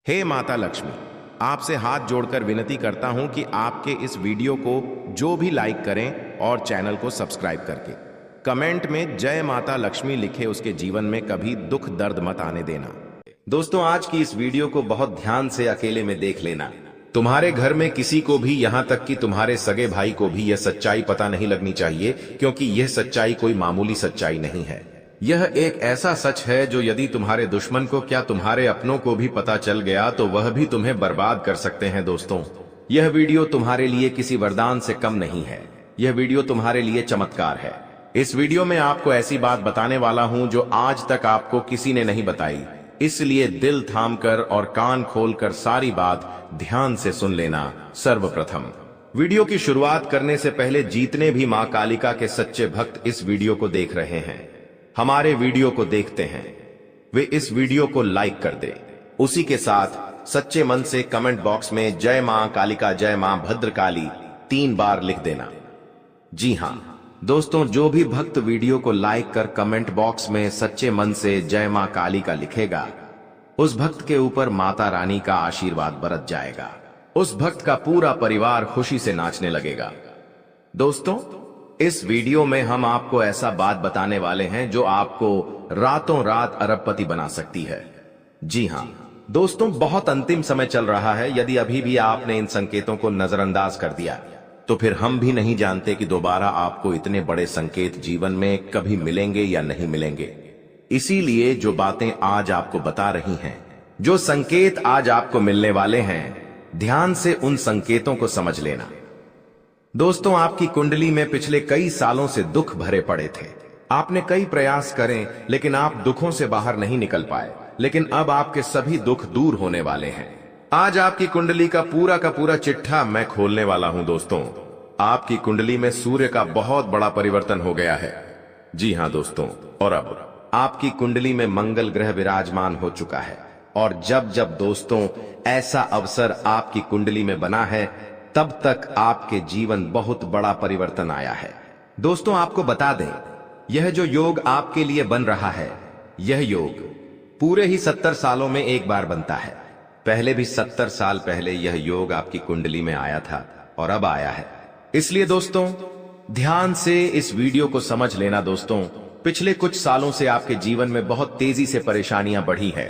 हे माता लक्ष्मी, आपसे हाथ जोड़कर विनती करता हूं कि आपके इस वीडियो को जो भी लाइक करें और चैनल को सब्सक्राइब करके कमेंट में जय माता लक्ष्मी लिखे उसके जीवन में कभी दुख दर्द मत आने देना। दोस्तों, आज की इस वीडियो को बहुत ध्यान से अकेले में देख लेना। तुम्हारे घर में किसी को भी, यहाँ तक कि तुम्हारे सगे भाई को भी यह सच्चाई पता नहीं लगनी चाहिए, क्योंकि यह सच्चाई कोई मामूली सच्चाई नहीं है। यह एक ऐसा सच है जो यदि तुम्हारे दुश्मन को, क्या तुम्हारे अपनों को भी पता चल गया तो वह भी तुम्हें बर्बाद कर सकते हैं। दोस्तों, यह वीडियो तुम्हारे लिए किसी वरदान से कम नहीं है। यह वीडियो तुम्हारे लिए चमत्कार है। इस वीडियो में आपको ऐसी बात बताने वाला हूं जो आज तक आपको किसी ने नहीं बताई, इसलिए दिल थामकर और कान खोलकर सारी बात ध्यान से सुन लेना। सर्वप्रथम, वीडियो की शुरुआत करने से पहले जितने भी मां कालिका के सच्चे भक्त इस वीडियो को देख रहे हैं, हमारे वीडियो को देखते हैं, वे इस वीडियो को लाइक कर दे। उसी के साथ सच्चे मन से कमेंट बॉक्स में जय मां कालिका, जय मां भद्रकाली 3 बार लिख देना। जी हां दोस्तों, जो भी भक्त वीडियो को लाइक कर कमेंट बॉक्स में सच्चे मन से जय मां कालिका लिखेगा, उस भक्त के ऊपर माता रानी का आशीर्वाद बरस जाएगा। उस भक्त का पूरा परिवार खुशी से नाचने लगेगा। दोस्तों, इस वीडियो में हम आपको ऐसा बात बताने वाले हैं जो आपको रातों रात अरबपति बना सकती है। जी हां दोस्तों, बहुत अंतिम समय चल रहा है। यदि अभी भी आपने इन संकेतों को नजरअंदाज कर दिया तो फिर हम भी नहीं जानते कि दोबारा आपको इतने बड़े संकेत जीवन में कभी मिलेंगे या नहीं मिलेंगे। इसीलिए जो बातें आज आपको बता रही हैं, जो संकेत आज आपको मिलने वाले हैं, ध्यान से उन संकेतों को समझ लेना। दोस्तों, आपकी कुंडली में पिछले कई सालों से दुख भरे पड़े थे। आपने कई प्रयास करें लेकिन आप दुखों से बाहर नहीं निकल पाए, लेकिन अब आपके सभी दुख दूर होने वाले हैं। आज आपकी कुंडली का पूरा चिट्ठा मैं खोलने वाला हूं। दोस्तों, आपकी कुंडली में सूर्य का बहुत बड़ा परिवर्तन हो गया है। जी हां दोस्तों, और अब आपकी कुंडली में मंगल ग्रह विराजमान हो चुका है। और जब जब दोस्तों ऐसा अवसर आपकी कुंडली में बना है, तब तक आपके जीवन बहुत बड़ा परिवर्तन आया है। दोस्तों, आपको बता दें, यह जो योग आपके लिए बन रहा है, यह योग पूरे ही 70 सालों में एक बार बनता है। पहले भी 70 साल पहले यह योग आपकी कुंडली में आया था और अब आया है। इसलिए दोस्तों, ध्यान से इस वीडियो को समझ लेना। दोस्तों, पिछले कुछ सालों से आपके जीवन में बहुत तेजी से परेशानियां बढ़ी है।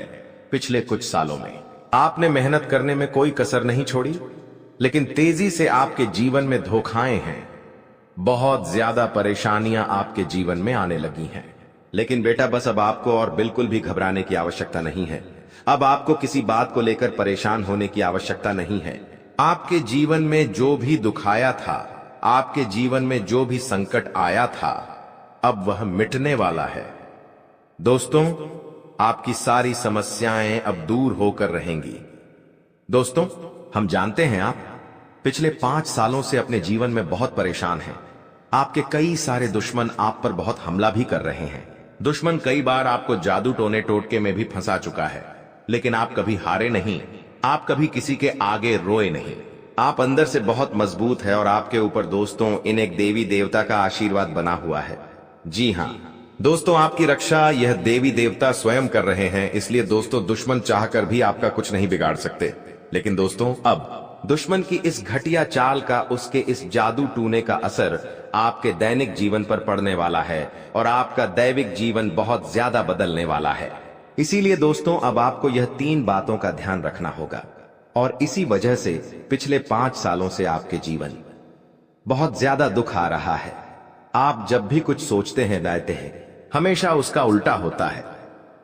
पिछले कुछ सालों में आपने मेहनत करने में कोई कसर नहीं छोड़ी, लेकिन तेजी से आपके जीवन में धोखाएं हैं। बहुत ज्यादा परेशानियां आपके जीवन में आने लगी हैं। लेकिन बेटा, बस अब आपको और बिल्कुल भी घबराने की आवश्यकता नहीं है। अब आपको किसी बात को लेकर परेशान होने की आवश्यकता नहीं है। आपके जीवन में जो भी दुख आया था, आपके जीवन में जो भी संकट आया था, अब वह मिटने वाला है। दोस्तों, आपकी सारी समस्याएं अब दूर होकर रहेंगी। दोस्तों, हम जानते हैं आप पिछले 5 सालों से अपने जीवन में बहुत परेशान हैं। आपके कई सारे दुश्मन आप पर बहुत हमला भी कर रहे हैं। दुश्मन कई बार आपको जादू टोने टोटके में भी फंसा चुका है, लेकिन आप कभी हारे नहीं। आप कभी किसी के आगे रोए नहीं। आप अंदर से बहुत मजबूत है और आपके ऊपर दोस्तों इन एक देवी देवता का आशीर्वाद बना हुआ है। जी हां दोस्तों, आपकी रक्षा यह देवी देवता स्वयं कर रहे हैं। इसलिए दोस्तों, दुश्मन चाहकर भी आपका कुछ नहीं बिगाड़ सकते। लेकिन दोस्तों, अब दुश्मन की इस घटिया चाल का, उसके इस जादू टूने का असर आपके दैनिक जीवन पर पड़ने वाला है और आपका दैविक जीवन बहुत ज्यादा बदलने वाला है। इसीलिए दोस्तों, अब आपको यह 3 बातों का ध्यान रखना होगा। और इसी वजह से पिछले 5 सालों से आपके जीवन बहुत ज्यादा दुख आ रहा है। आप जब भी कुछ सोचते हैं, डालते हैं, हमेशा उसका उल्टा होता है।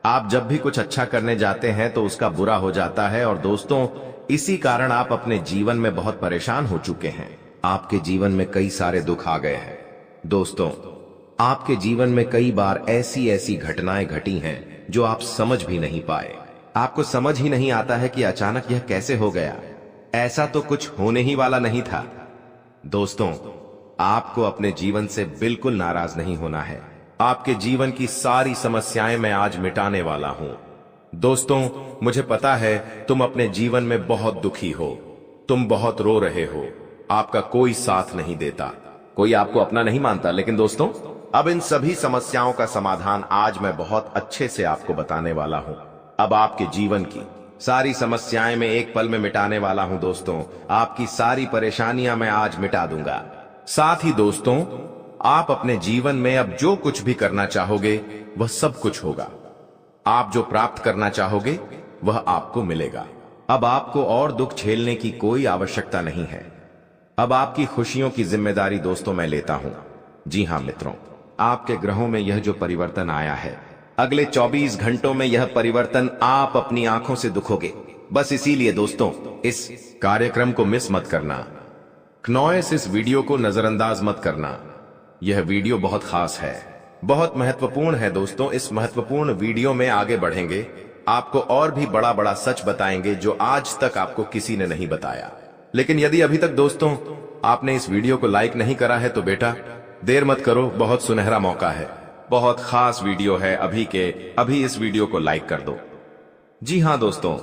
आप जब भी कुछ अच्छा करने जाते हैं तो उसका बुरा हो जाता है। और दोस्तों, इसी कारण आप अपने जीवन में बहुत परेशान हो चुके हैं। आपके जीवन में कई सारे दुख आ गए हैं। दोस्तों, आपके जीवन में कई बार ऐसी घटनाएं घटी हैं जो आप समझ भी नहीं पाए। आपको समझ ही नहीं आता है कि अचानक यह कैसे हो गया। ऐसा तो कुछ होने ही वाला नहीं था। दोस्तों, आपको अपने जीवन से बिल्कुल नाराज नहीं होना है। आपके जीवन की सारी समस्याएं मैं आज मिटाने वाला हूं। दोस्तों, मुझे पता है तुम अपने जीवन में बहुत दुखी हो, तुम बहुत रो रहे हो, आपका कोई साथ नहीं देता, कोई आपको अपना नहीं मानता। लेकिन दोस्तों, अब इन सभी समस्याओं का समाधान आज मैं बहुत अच्छे से आपको बताने वाला हूं। अब आपके जीवन की सारी समस्याएं मैं एक पल में मिटाने वाला हूं दोस्तों। आपकी सारी परेशानियां मैं आज मिटा दूंगा। साथ ही दोस्तों, आप अपने जीवन में अब जो कुछ भी करना चाहोगे वह सब कुछ होगा। आप जो प्राप्त करना चाहोगे वह आपको मिलेगा। अब आपको और दुख झेलने की कोई आवश्यकता नहीं है। अब आपकी खुशियों की जिम्मेदारी दोस्तों मैं लेता हूं। जी हां मित्रों, आपके ग्रहों में यह जो परिवर्तन आया है, अगले 24 घंटों में यह परिवर्तन आप अपनी आंखों से दुखोगे। बस इसीलिए दोस्तों, इस कार्यक्रम को मिस मत करना। क्नॉयस इस वीडियो को नजरअंदाज मत करना। यह वीडियो बहुत खास है, बहुत महत्वपूर्ण है दोस्तों। इस महत्वपूर्ण वीडियो में आगे बढ़ेंगे, आपको और भी बड़ा बड़ा सच बताएंगे जो आज तक आपको किसी ने नहीं बताया। लेकिन यदि अभी तक दोस्तों आपने इस वीडियो को लाइक नहीं करा है तो बेटा देर मत करो, बहुत सुनहरा मौका है, बहुत खास वीडियो है। अभी इस वीडियो को लाइक कर दो। जी हां दोस्तों,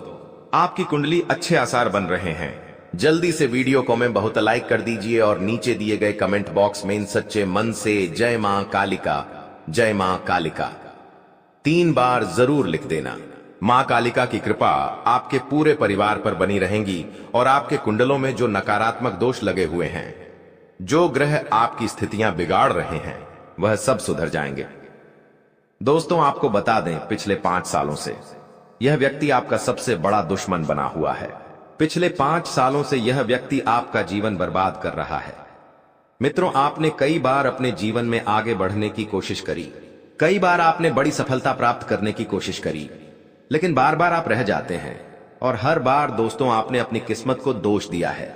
आपकी कुंडली अच्छे आसार बन रहे हैं। जल्दी से वीडियो को में बहुत लाइक कर दीजिए और नीचे दिए गए कमेंट बॉक्स में इन सच्चे मन से जय मां कालिका, जय मां कालिका 3 बार जरूर लिख देना। मां कालिका की कृपा आपके पूरे परिवार पर बनी रहेंगी और आपके कुंडलों में जो नकारात्मक दोष लगे हुए हैं, जो ग्रह आपकी स्थितियां बिगाड़ रहे हैं, वह सब सुधर जाएंगे। दोस्तों आपको बता दें, पिछले 5 सालों से यह व्यक्ति आपका सबसे बड़ा दुश्मन बना हुआ है। पिछले 5 सालों से यह व्यक्ति आपका जीवन बर्बाद कर रहा है। मित्रों, आपने कई बार अपने जीवन में आगे बढ़ने की कोशिश करी, कई बार आपने बड़ी सफलता प्राप्त करने की कोशिश करी, लेकिन बार बार आप रह जाते हैं। और हर बार दोस्तों आपने अपनी किस्मत को दोष दिया है।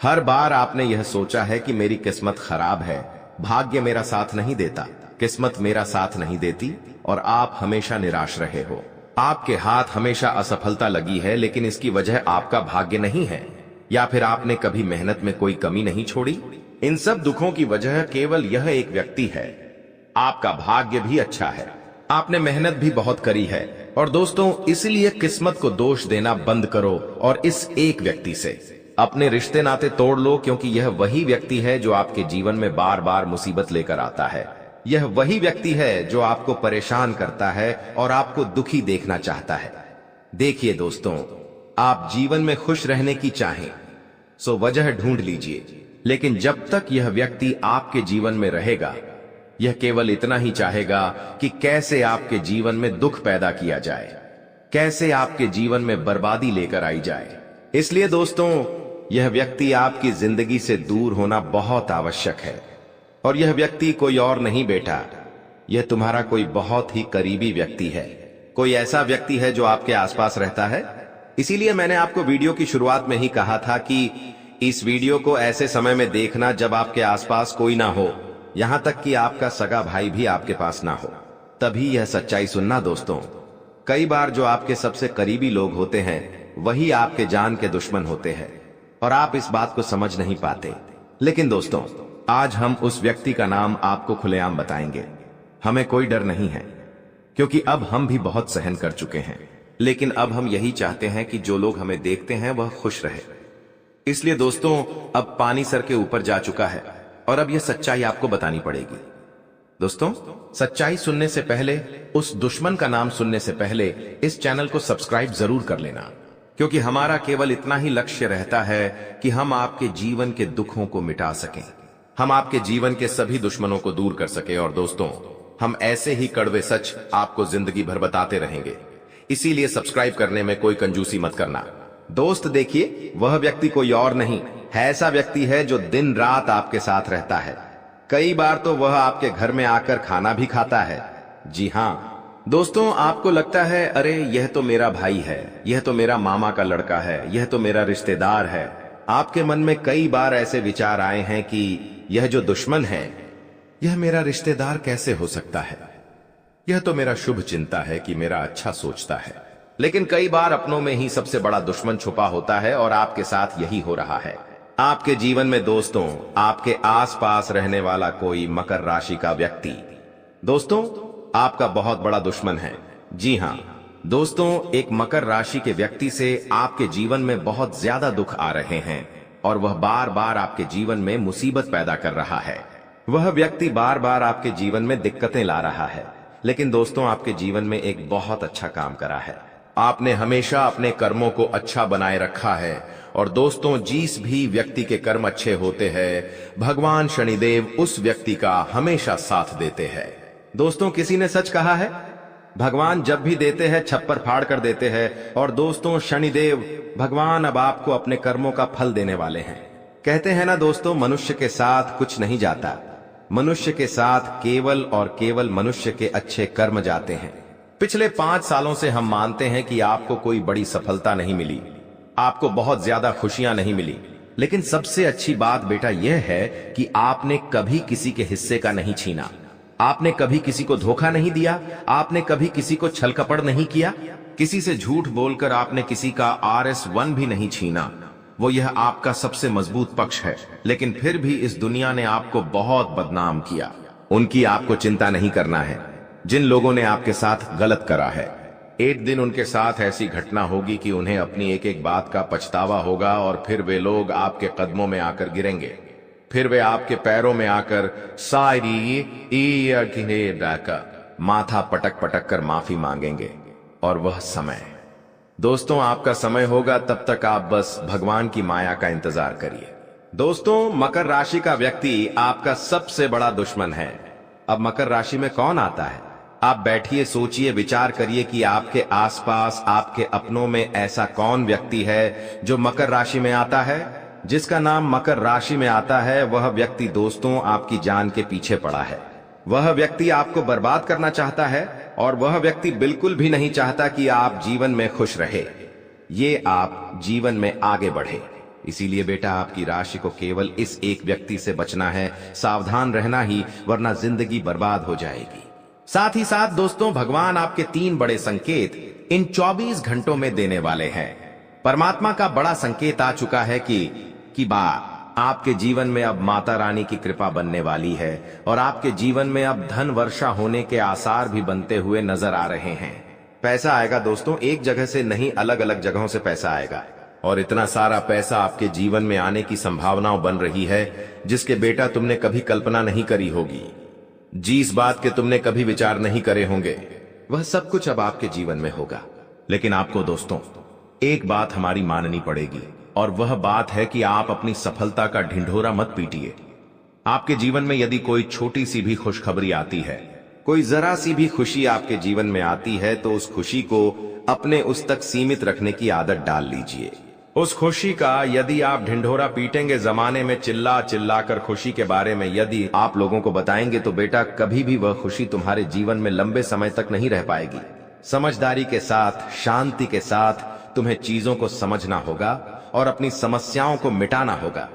हर बार आपने यह सोचा है कि मेरी किस्मत खराब है, भाग्य मेरा साथ नहीं देता, किस्मत मेरा साथ नहीं देती, और आप हमेशा निराश रहे हो। आपके हाथ हमेशा असफलता लगी है, लेकिन इसकी वजह आपका भाग्य नहीं है, या फिर आपने कभी मेहनत में कोई कमी नहीं छोड़ी। इन सब दुखों की वजह केवल यह एक व्यक्ति है। आपका भाग्य भी अच्छा है, आपने मेहनत भी बहुत करी है। और दोस्तों, इसलिए किस्मत को दोष देना बंद करो और इस एक व्यक्ति से अपने रिश्ते नाते तोड़ लो, क्योंकि यह वही व्यक्ति है जो आपके जीवन में बार बार मुसीबत लेकर आता है। यह वही व्यक्ति है जो आपको परेशान करता है और आपको दुखी देखना चाहता है। देखिए दोस्तों, आप जीवन में खुश रहने की चाहें सो वजह ढूंढ लीजिए, लेकिन जब तक यह व्यक्ति आपके जीवन में रहेगा, यह केवल इतना ही चाहेगा कि कैसे आपके जीवन में दुख पैदा किया जाए, कैसे आपके जीवन में बर्बादी लेकर आई जाए। इसलिए दोस्तों, यह व्यक्ति आपकी जिंदगी से दूर होना बहुत आवश्यक है। और यह व्यक्ति कोई और नहीं बेटा, यह तुम्हारा कोई बहुत ही करीबी व्यक्ति है। कोई ऐसा व्यक्ति है जो आपके आसपास रहता है। इसीलिए मैंने आपको वीडियो की शुरुआत में ही कहा था कि इस वीडियो को ऐसे समय में देखना जब आपके आसपास कोई ना हो, यहां तक कि आपका सगा भाई भी आपके पास ना हो, तभी यह सच्चाई सुनना दोस्तों। कई बार जो आपके सबसे करीबी लोग होते हैं वही आपके जान के दुश्मन होते हैं, और आप इस बात को समझ नहीं पाते। लेकिन दोस्तों, आज हम उस व्यक्ति का नाम आपको खुलेआम बताएंगे। हमें कोई डर नहीं है, क्योंकि अब हम भी बहुत सहन कर चुके हैं। लेकिन अब हम यही चाहते हैं कि जो लोग हमें देखते हैं वह खुश रहे। इसलिए दोस्तों, अब पानी सर के ऊपर जा चुका है और अब यह सच्चाई आपको बतानी पड़ेगी। दोस्तों, सच्चाई सुनने से पहले, उस दुश्मन का नाम सुनने से पहले इस चैनल को सब्सक्राइब जरूर कर लेना, क्योंकि हमारा केवल इतना ही लक्ष्य रहता है कि हम आपके जीवन के दुखों को मिटा सकें, हम आपके जीवन के सभी दुश्मनों को दूर कर सकें। और दोस्तों, हम ऐसे ही कड़वे सच आपको जिंदगी भर बताते रहेंगे। इसीलिए सब्सक्राइब करने में कोई कंजूसी मत करना। दोस्त देखिए, वह व्यक्ति कोई और नहीं है, ऐसा व्यक्ति है जो दिन रात आपके साथ रहता है। कई बार तो वह आपके घर में आकर खाना भी खाता है। जी हाँ दोस्तों, आपको लगता है अरे यह तो मेरा भाई है, यह तो मेरा मामा का लड़का है, यह तो मेरा रिश्तेदार है। आपके मन में कई बार ऐसे विचार आए हैं कि यह जो दुश्मन है, यह मेरा रिश्तेदार कैसे हो सकता है, यह तो मेरा शुभ चिंता है कि मेरा अच्छा सोचता है। लेकिन कई बार अपनों में ही सबसे बड़ा दुश्मन छुपा होता है, और आपके साथ यही हो रहा है। आपके जीवन में दोस्तों, आपके आसपास रहने वाला कोई मकर राशि का व्यक्ति दोस्तों आपका बहुत बड़ा दुश्मन है। जी हाँ दोस्तों, एक मकर राशि के व्यक्ति से आपके जीवन में बहुत ज्यादा दुख आ रहे हैं, और वह बार बार आपके जीवन में मुसीबत पैदा कर रहा है। वह व्यक्ति बार बार आपके जीवन में दिक्कतें ला रहा है, लेकिन दोस्तों आपके जीवन में एक बहुत अच्छा काम करा है। आपने हमेशा अपने कर्मों को अच्छा बनाए रखा है। और दोस्तों, जिस भी व्यक्ति के कर्म अच्छे होते हैं, भगवान शनिदेव उस व्यक्ति का हमेशा साथ देते हैं। दोस्तों, किसी ने सच कहा है, भगवान जब भी देते हैं छप्पर फाड़ कर देते हैं। और दोस्तों, शनिदेव भगवान अब आपको अपने कर्मों का फल देने वाले हैं। कहते हैं ना दोस्तों, मनुष्य के साथ कुछ नहीं जाता, मनुष्य के साथ केवल और केवल मनुष्य के अच्छे कर्म जाते हैं। पिछले 5 सालों से हम मानते हैं कि आपको कोई बड़ी सफलता नहीं मिली, आपको बहुत ज्यादा खुशियां नहीं मिली, लेकिन सबसे अच्छी बात बेटा यह है कि आपने कभी किसी के हिस्से का नहीं छीना, आपने कभी किसी को धोखा नहीं दिया, आपने कभी किसी को छल कपट नहीं किया, किसी से झूठ बोलकर आपने किसी का RS1 भी नहीं छीना। वो यह आपका सबसे मजबूत पक्ष है। लेकिन फिर भी इस दुनिया ने आपको बहुत बदनाम किया। उनकी आपको चिंता नहीं करना है। जिन लोगों ने आपके साथ गलत करा है, एक दिन उनके साथ ऐसी घटना होगी कि उन्हें अपनी एक एक बात का पछतावा होगा और फिर वे लोग आपके कदमों में आकर गिरेंगे, फिर वे आपके पैरों में आकर माथा पटक पटक कर माफी मांगेंगे। और वह समय, दोस्तों, आपका समय होगा, तब तक आप बस भगवान की माया का इंतजार करिए। दोस्तों, मकर राशि का व्यक्ति आपका सबसे बड़ा दुश्मन है। अब मकर राशि में कौन आता है? आप बैठिए, सोचिए, विचार करिए कि आपके आसपास, आपके अपनों में ऐसा कौन व्यक्ति है जो मकर राशि में आता है। जिसका नाम मकर राशि में आता है, वह व्यक्ति दोस्तों आपकी जान के पीछे पड़ा है। वह व्यक्ति आपको बर्बाद करना चाहता है और वह व्यक्ति बिल्कुल भी नहीं चाहता कि आप जीवन में खुश रहे, ये आप जीवन में आगे बढ़े। इसीलिए बेटा, आपकी राशि को केवल इस एक व्यक्ति से बचना है, सावधान रहना ही, वरना जिंदगी बर्बाद हो जाएगी। साथ ही साथ दोस्तों, भगवान आपके 3 बड़े संकेत इन 24 घंटों में देने वाले हैं। परमात्मा का बड़ा संकेत आ चुका है कि आपके जीवन में अब माता रानी की कृपा बनने वाली है और आपके जीवन में अब धन वर्षा होने के आसार भी बनते हुए नजर आ रहे हैं। पैसा आएगा दोस्तों, एक जगह से नहीं, अलग अलग जगहों से पैसा आएगा। और इतना सारा पैसा आपके जीवन में आने की संभावनाएं बन रही है जिसके बेटा तुमने कभी कल्पना नहीं करी होगी। जिस बात के तुमने कभी विचार नहीं करे होंगे, वह सब कुछ अब आपके जीवन में होगा। लेकिन आपको दोस्तों एक बात हमारी माननी पड़ेगी, और वह बात है कि आप अपनी सफलता का ढिंढोरा मत पीटिए। आपके जीवन में यदि कोई छोटी सी भी खुशखबरी आती है, कोई जरा सी भी खुशी आपके जीवन में आती है, तो उस खुशी को अपने उस तक सीमित रखने की आदत डाल लीजिए। उस खुशी का यदि आप ढिंढोरा पीटेंगे, जमाने में चिल्ला चिल्ला कर खुशी के बारे में यदि आप लोगों को बताएंगे, तो बेटा कभी भी वह खुशी तुम्हारे जीवन में लंबे समय तक नहीं रह पाएगी। समझदारी के साथ, शांति के साथ तुम्हें चीजों को समझना होगा और अपनी समस्याओं को मिटाना होगा,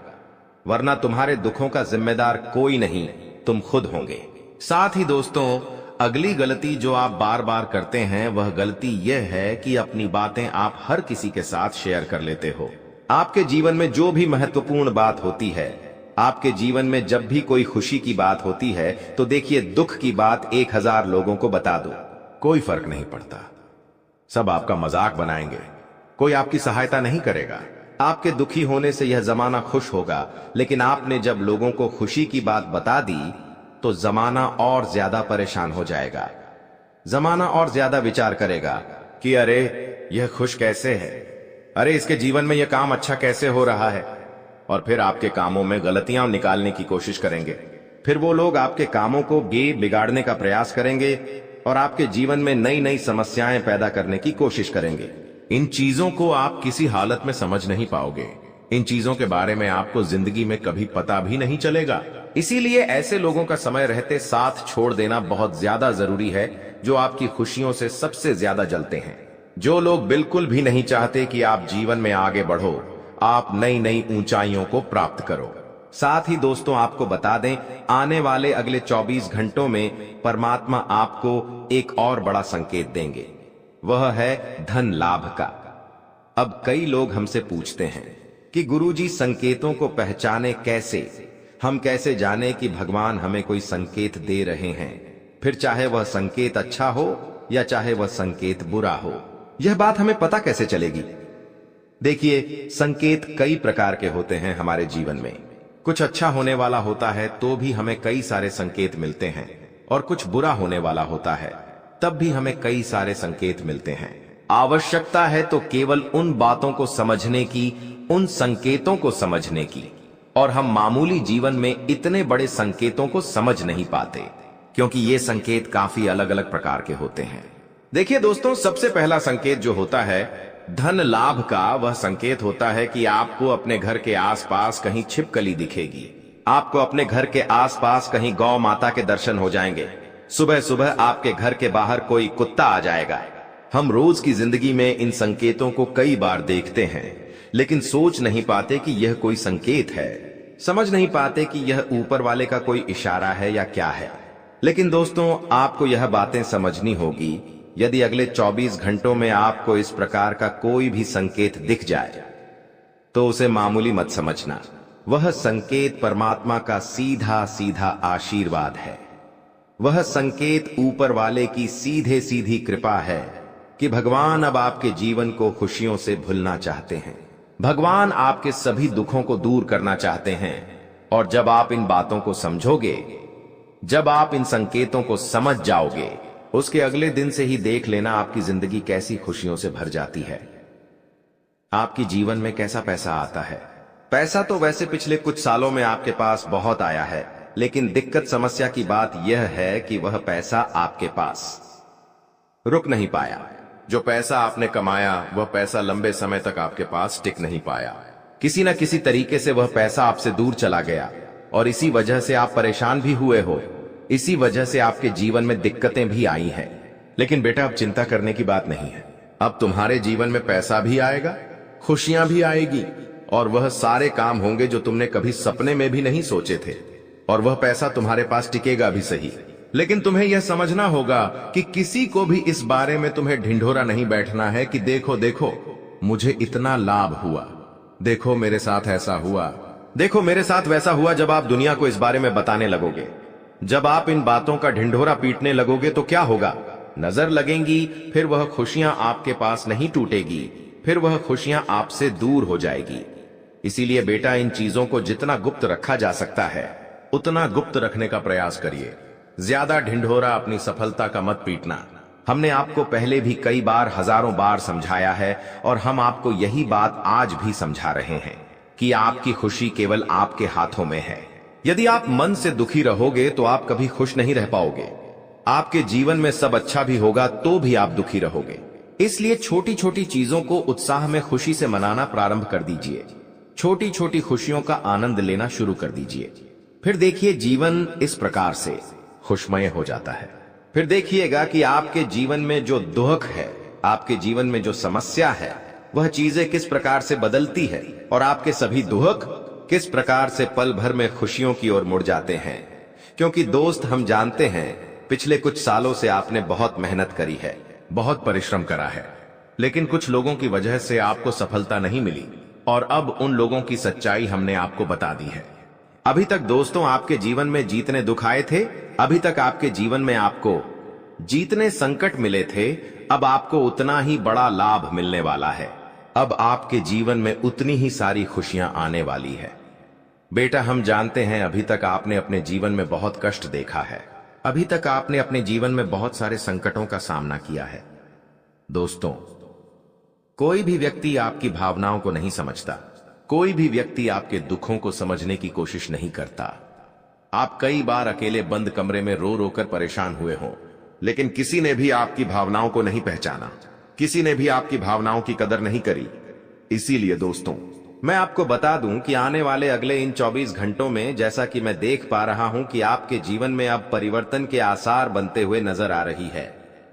वरना तुम्हारे दुखों का जिम्मेदार कोई नहीं, तुम खुद होंगे। साथ ही दोस्तों, अगली गलती जो आप बार बार करते हैं, वह गलती यह है कि अपनी बातें आप हर किसी के साथ शेयर कर लेते हो। आपके जीवन में जो भी महत्वपूर्ण बात होती है, आपके जीवन में जब भी कोई खुशी की बात होती है, तो देखिए, दुख की बात 1000 लोगों को बता दो, कोई फर्क नहीं पड़ता। सब आपका मजाक बनाएंगे, कोई आपकी सहायता नहीं करेगा। आपके दुखी होने से यह जमाना खुश होगा, लेकिन आपने जब लोगों को खुशी की बात बता दी, तो जमाना और ज्यादा परेशान हो जाएगा। जमाना और ज्यादा विचार करेगा कि अरे यह खुश कैसे है, अरे इसके जीवन में यह काम अच्छा कैसे हो रहा है, और फिर आपके कामों में गलतियां निकालने की कोशिश करेंगे। फिर वो लोग आपके कामों को बिगाड़ने का प्रयास करेंगे और आपके जीवन में नई नई समस्याएं पैदा करने की कोशिश करेंगे। इन चीजों को आप किसी हालत में समझ नहीं पाओगे। इन चीजों के बारे में आपको जिंदगी में कभी पता भी नहीं चलेगा। इसीलिए ऐसे लोगों का समय रहते साथ छोड़ देना बहुत ज्यादा जरूरी है, जो आपकी खुशियों से सबसे ज्यादा जलते हैं। जो लोग बिल्कुल भी नहीं चाहते कि आप जीवन में आगे बढ़ो, आप नई नई ऊंचाइयों को प्राप्त करो। साथ ही दोस्तों, आपको बता दें, आने वाले अगले 24 घंटों में परमात्मा आपको एक और बड़ा संकेत देंगे, वह है धन लाभ का। अब कई लोग हमसे पूछते हैं कि गुरुजी, संकेतों को पहचाने कैसे? हम कैसे जाने कि भगवान हमें कोई संकेत दे रहे हैं, फिर चाहे वह संकेत अच्छा हो या चाहे वह संकेत बुरा हो? यह बात हमें पता कैसे चलेगी? देखिए, संकेत कई प्रकार के होते हैं हमारे जीवन में। कुछ अच्छा होने वाला होता है तो भी हमें कई सारे संकेत मिलते हैं, और कुछ बुरा होने वाला होता है तब भी हमें कई सारे संकेत मिलते हैं। आवश्यकता है तो केवल उन बातों को समझने की, उन संकेतों को समझने की। और हम मामूली जीवन में इतने बड़े संकेतों को समझ नहीं पाते, क्योंकि ये संकेत काफी अलग अलग प्रकार के होते हैं। देखिए दोस्तों, सबसे पहला संकेत जो होता है धन लाभ का, वह संकेत होता है कि आपको अपने घर के आसपास कहीं छिपकली दिखेगी। आपको अपने घर के आसपास कहीं गौ माता के दर्शन हो जाएंगे। सुबह सुबह आपके घर के बाहर कोई कुत्ता आ जाएगा। हम रोज की जिंदगी में इन संकेतों को कई बार देखते हैं, लेकिन सोच नहीं पाते कि यह कोई संकेत है, समझ नहीं पाते कि यह ऊपर वाले का कोई इशारा है या क्या है। लेकिन दोस्तों, आपको यह बातें समझनी होगी। यदि अगले 24 घंटों में आपको इस प्रकार का कोई भी संकेत दिख जाए तो उसे मामूली मत समझना। वह संकेत परमात्मा का सीधा सीधा आशीर्वाद है। वह संकेत ऊपर वाले की सीधे सीधी कृपा है कि भगवान अब आपके जीवन को खुशियों से भुलना चाहते हैं। भगवान आपके सभी दुखों को दूर करना चाहते हैं। और जब आप इन बातों को समझोगे, जब आप इन संकेतों को समझ जाओगे, उसके अगले दिन से ही देख लेना आपकी जिंदगी कैसी खुशियों से भर जाती है। आपकी जीवन में कैसा पैसा आता है। पैसा तो वैसे पिछले कुछ सालों में आपके पास बहुत आया है, लेकिन दिक्कत समस्या की बात यह है कि वह पैसा आपके पास रुक नहीं पाया। जो पैसा आपने कमाया, वह पैसा लंबे समय तक आपके पास टिक नहीं पाया। किसी न किसी तरीके से वह पैसा आपसे दूर चला गया और इसी वजह से आप परेशान भी हुए हो। इसी वजह से आपके जीवन में दिक्कतें भी आई हैं। लेकिन बेटा, अब चिंता करने की बात नहीं है। अब तुम्हारे जीवन में पैसा भी आएगा, खुशियां भी आएगी, और वह सारे काम होंगे जो तुमने कभी सपने में भी नहीं सोचे थे। और वह पैसा तुम्हारे पास टिकेगा भी सही, लेकिन तुम्हें यह समझना होगा कि किसी को भी इस बारे में तुम्हें ढिंढोरा नहीं बैठना है कि देखो देखो मुझे इतना लाभ हुआ, देखो मेरे साथ ऐसा हुआ, देखो मेरे साथ वैसा हुआ। जब आप दुनिया को इस बारे में बताने लगोगे, जब आप इन बातों का ढिंढोरा पीटने लगोगे, तो क्या होगा? नजर लगेंगी, फिर वह खुशियां आपके पास नहीं टूटेगी, फिर वह खुशियां आपसे दूर हो जाएगी। इसीलिए बेटा, इन चीजों को जितना गुप्त रखा जा सकता है उतना गुप्त रखने का प्रयास करिए। ज्यादा ढिंढोरा अपनी सफलता का मत पीटना। हमने आपको पहले भी कई बार, हजारों बार समझाया है, और हम आपको यही बात आज भी समझा रहे हैं कि आपकी खुशी केवल आपके हाथों में है। यदि आप मन से दुखी रहोगे तो आप कभी खुश नहीं रह पाओगे। आपके जीवन में सब अच्छा भी होगा तो भी आप दुखी रहोगे। इसलिए छोटी छोटी चीजों को उत्साह में खुशी से मनाना प्रारंभ कर दीजिए। छोटी छोटी खुशियों का आनंद लेना शुरू कर दीजिए। फिर देखिए जीवन इस प्रकार से खुशमय हो जाता है। फिर देखिएगा कि आपके जीवन में जो दुख है, आपके जीवन में जो समस्या है, वह चीजें किस प्रकार से बदलती है, और आपके सभी दुख किस प्रकार से पल भर में खुशियों की ओर मुड़ जाते हैं। क्योंकि दोस्त, हम जानते हैं पिछले कुछ सालों से आपने बहुत मेहनत करी है, बहुत परिश्रम करा है, लेकिन कुछ लोगों की वजह से आपको सफलता नहीं मिली, और अब उन लोगों की सच्चाई हमने आपको बता दी है। अभी तक दोस्तों आपके जीवन में जितने दुख आए थे, अभी तक आपके जीवन में आपको जितने संकट मिले थे, अब आपको उतना ही बड़ा लाभ मिलने वाला है। अब आपके जीवन में उतनी ही सारी खुशियां आने वाली है। बेटा, हम जानते हैं अभी तक आपने अपने जीवन में बहुत कष्ट देखा है, अभी तक आपने अपने जीवन में बहुत सारे संकटों का सामना किया है। दोस्तों, कोई भी व्यक्ति आपकी भावनाओं को नहीं समझता, कोई भी व्यक्ति आपके दुखों को समझने की कोशिश नहीं करता। आप कई बार अकेले बंद कमरे में रो रो कर परेशान हुए हो, लेकिन किसी ने भी आपकी भावनाओं को नहीं पहचाना, किसी ने भी आपकी भावनाओं की कदर नहीं करी। इसीलिए दोस्तों, मैं आपको बता दूं कि आने वाले अगले इन 24 घंटों में, जैसा कि मैं देख पा रहा हूं कि आपके जीवन में अब परिवर्तन के आसार बनते हुए नजर आ रही है।